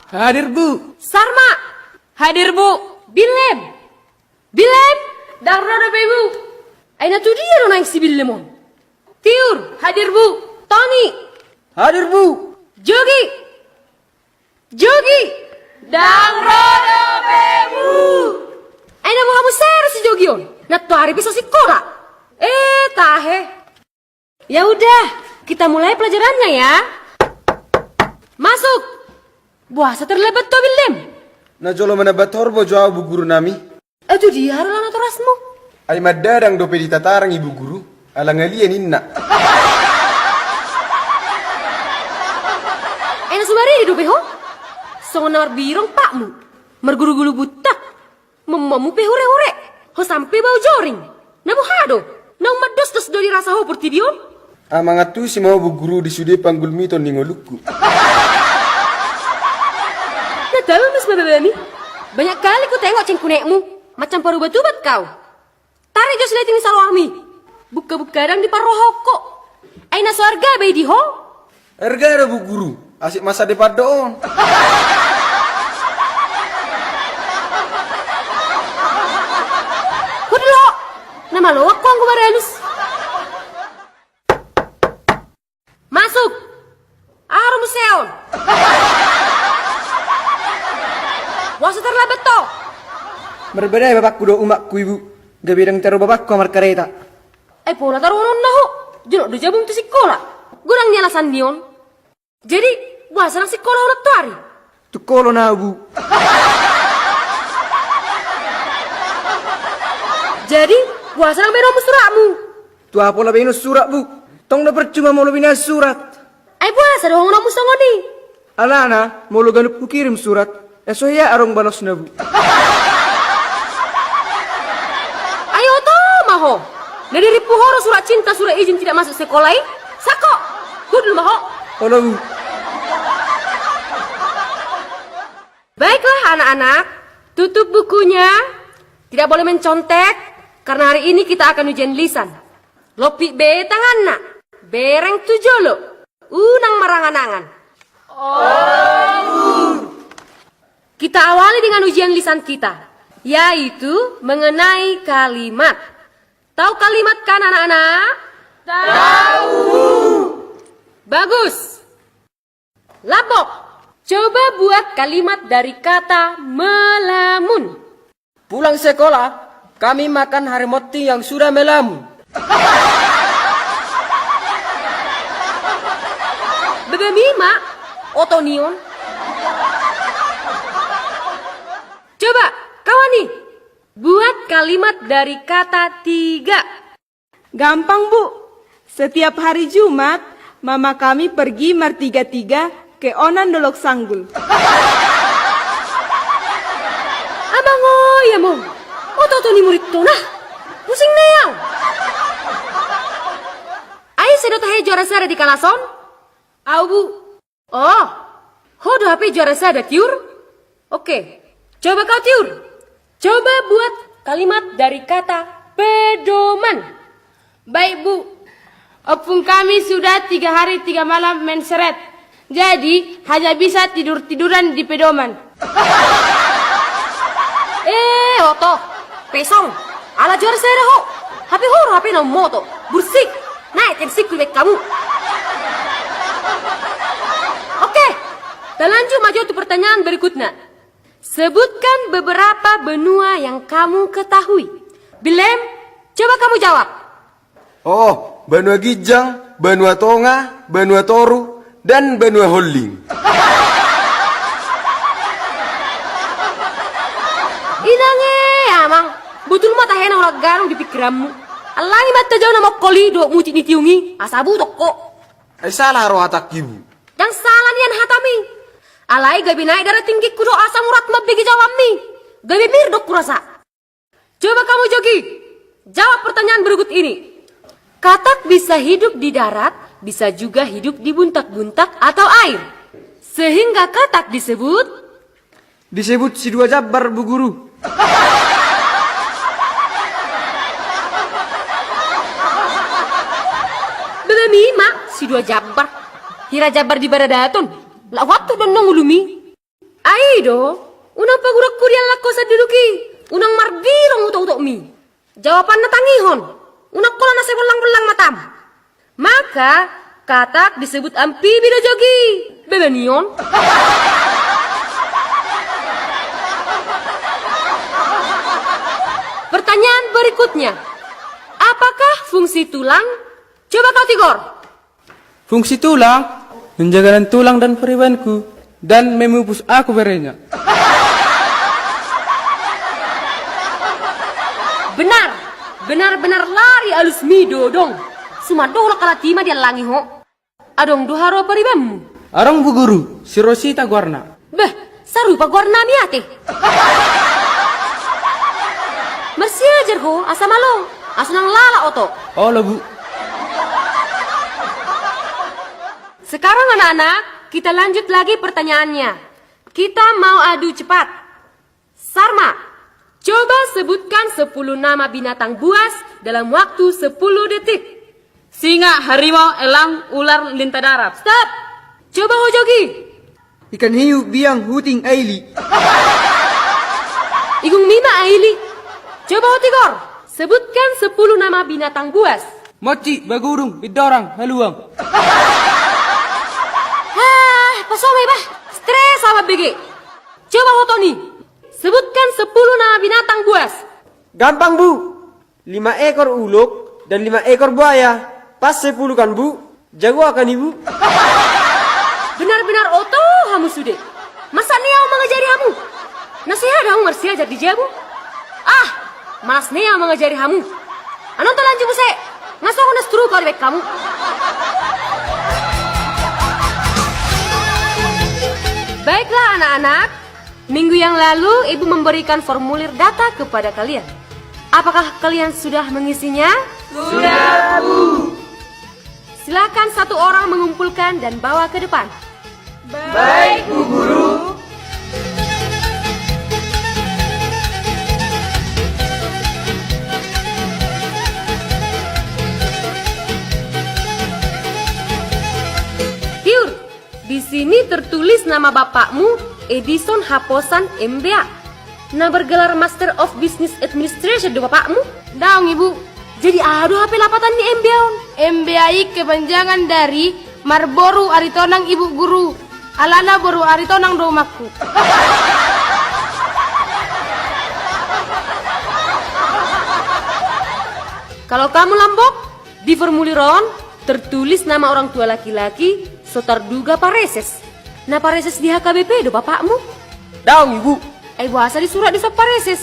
Hadir, Bu. Sarma. Hadir, Bu. Bilem. Bilem. Darada Ibu. Aina tu dia nona si Bilemon. Tiur. Hadir, Bu. Tony. Hadir, Bu. Jogi. Jogi. Darada Ibu. Aina mau kamu serius si Jogion? Natto hari bisa sekolah. Tahe. Ya udah, kita mulai pelajarannya ya. Masuk. Buasa terlebat to Bilem. Na jolo mana bator bo jawab bu guru nami. Itu dia harulana torasmu. Ay madadang dope ditatarang ibu guru. Alang alien inna. Enak subari hidup ho. Songon nawar birong pakmu. Merguru-gulu butak. Memamu pe hore-hore. Ho sampai bau joring. Nabu hado. Nang mados-dos doli rasa ho portidion. Amangatu si mau bu guru di sude panggul mito ningoluku. Tahu mas babami? Banyak kali ku tengok cengkunekmu. Macam paru batu-bat kau. Tarik jos liatin salwami. Buka-buka kadang di parohoko. Aina suarga bayi di ho. Erga ada bu guru. Asik masa depan doon. Kudlo. Nama lo aku anggu baralus. Masuk. Arum seon. Wasa terlambat to. Berbeda bapakku do umakku ibu. Gabirang taruh bapakku amar kereta. Pola taruh non ho. Jenok do jabung tu sekolah. Gurang nyala sandion. Jadi, wasa nang sekolah ulat tuari. Tu kolo na bu. Jadi, wasa nang beno suratmu. Tu apa lah bino surat bu. Tong na percuma mau lebih surat. Wasa dong namu songoni. Alana mau lo ganup ku kirim surat. Soya arong balos na bu. Ayo toh maho. Dari ribu horo surat cinta surat izin tidak masuk sekolah. Sako. Kudul maho. Halo bu. Baiklah anak-anak. Tutup bukunya. Tidak boleh mencontek. Karena hari ini kita akan ujian lisan. Lopi be tangan nak. Bereng tujolo. Unang maranganangan. Kita awali dengan ujian lisan kita, yaitu mengenai kalimat. Tahu kalimat kan anak-anak? Tahu. Bagus. Labok. Coba buat kalimat dari kata melamun. Pulang sekolah, kami makan harimoti yang sudah melamun. Bagaimana? Otonion. Coba, kawan nih, buat kalimat dari kata tiga. Gampang, Bu. Setiap hari Jumat, mama kami pergi bertiga-tiga ke Onan Dolok Sanggul. Abang ya mong. Oto ni murid to nah. Pusing na yaw. Ay, sedot hai juara sada di kalason? Au, Bu. Oh, hodo HP juara sada tiur? Oke. Coba kau tiur. Coba buat kalimat dari kata pedoman. Baik Bu, opung kami sudah 3 hari 3 malam menseret. Jadi hanya bisa tidur-tiduran di pedoman. Oto, pesong. Ala juara saya ho. HP horo HP na moto. Bursik. Naik tensik kubek kamu. Oke, kita lanjut maju untuk pertanyaan berikutnya. Sebutkan beberapa benua yang kamu ketahui. Bilem, coba kamu jawab. Oh, Benua Gijang, Benua Tonga, Benua Toru, dan Benua Holding. Inange, amang. Betul mata hena ulah garung di pikiranmu. Alangi mata jauh nama koli do muci ni tiungi. Asabu toko. Salah roh hatak ibu. Yang salah nian hatami. Alai gabi naik darah tinggi kudo asam urat mabigi jawabmi. Gabi mirdok kurasa. Coba kamu Jogi. Jawab pertanyaan berikut ini. Katak bisa hidup di darat, bisa juga hidup di buntak-buntak atau air. Sehingga katak disebut Si dua jabar bu guru. Bebemi mak si dua jabar. Hira jabar di baradatun. Lah waktu dan nongulumi. do, unang pagurak kurian lako sa duduki, unang marbilong utok-utok mi. Jawaban na tangihon, unang kola na belang-belang matam. Maka, katak disebut amfibi do jogi. Bebenion. Pertanyaan berikutnya. Apakah fungsi tulang? Coba kau Tigor. Fungsi tulang menjaga tulang dan periwanku dan memupus aku berenya. Benar. Benar-benar lari alus mido dong. Sumadoh kala tima dia langi ho. Adong duharo peribamu. Arong bu guru, si Rosita Guarna. Beh, sarupa Guarna miate. Mersi ajar ho, asa malo. Asunang lala oto. Oh lo bu. Sekarang anak-anak, kita lanjut lagi pertanyaannya. Kita mau adu cepat. Sarma, coba sebutkan 10 nama binatang buas dalam waktu 10 detik. Singa, harimau, elang, ular, lintah darat. Stop. Coba Hojogi. Ikan hiu, biang, huting, aili. Igung Mima Aili. Coba Hotigor. Sebutkan 10 nama binatang buas. Moci, bagurung, bidorang, haluang. Pasomay bah. Stres sama BG. Coba Hotoni. Sebutkan 10 nama binatang buas. Gampang bu, 5 ekor uluk dan 5 ekor buaya. Pas 10 kan bu, jago akan ibu. Benar-benar oto hamu sude. Masa niau mengajari hamu? Nasihat hamu mersi ajar di jabu. Ah, malas niau mengajari hamu. Anonton lanjut buse. Ngasuh aku nastru kau dibek kamu. Baiklah anak-anak. Minggu yang lalu ibu memberikan formulir data kepada kalian. Apakah kalian sudah mengisinya? Sudah, Bu. Silakan satu orang mengumpulkan dan bawa ke depan. Baik, Bu Guru. Hiur, di sini tertulis nama bapakmu Edison Haposan MBA. Nah bergelar Master of Business Administration do bapakmu? Daung ibu, Jadi aduh HP lapatan ni MBA. MBAI kepanjangan dari Marboru Aritonang Ibu Guru. Alana boru Aritonang domaku. Kalau kamu lambok, di formuliron tertulis nama orang tua laki-laki sotarduga pareses. Nah pareses di HKBP do bapakmu? Daung ibu, Bahasa di surat di pareses.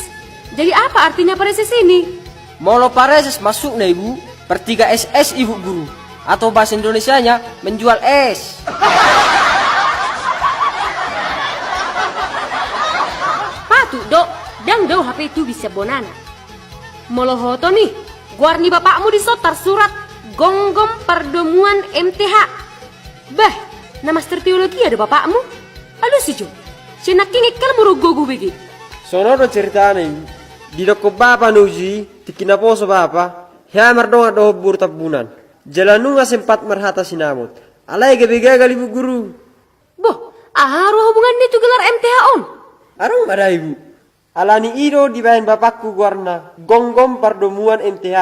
Jadi apa artinya pareses ini? molo pareses masuk na ibu, pertiga SS ibu guru. Atau bahasa Indonesianya menjual es. Patu dok, dang do HP itu bisa bonana. Molohoto nih, guarni bapakmu disotar surat gonggom perdomuan MTH. Bah, nama master teologi ada bapakmu? Aduh suju, senaking ikal murugogu begi. Sono do ceritanya ibu. Di doko bapa nuji, tikina poso bapa, hea mardonga do bur tabunan. Jalanu nga sempat merhata sinamot. Alay gabi-gagal ibu guru. Boh, aharu hubungan itu gelar MTH on. Arang ada ibu. Alani ido dibayan bapakku warna gonggom perdomuan MTH.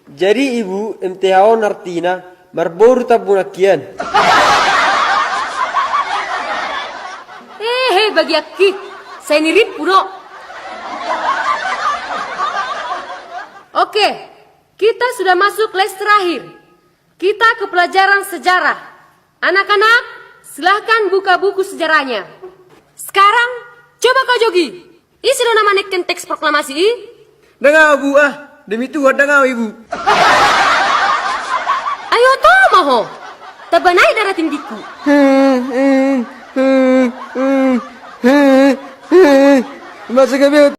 Jadi ibu MTH on artina marboru tabunakian. Bagi aki, saya nirip puno. Oke, kita sudah masuk les terakhir. Kita ke pelajaran sejarah. Anak-anak, silahkan buka buku sejarahnya. Sekarang, coba kau Jogi. Isi dong nama neken teks proklamasi. Dengar bu demi Tuhan dengar ibu. Ayo toh moho, tabanai darah tinggiku. Masih kami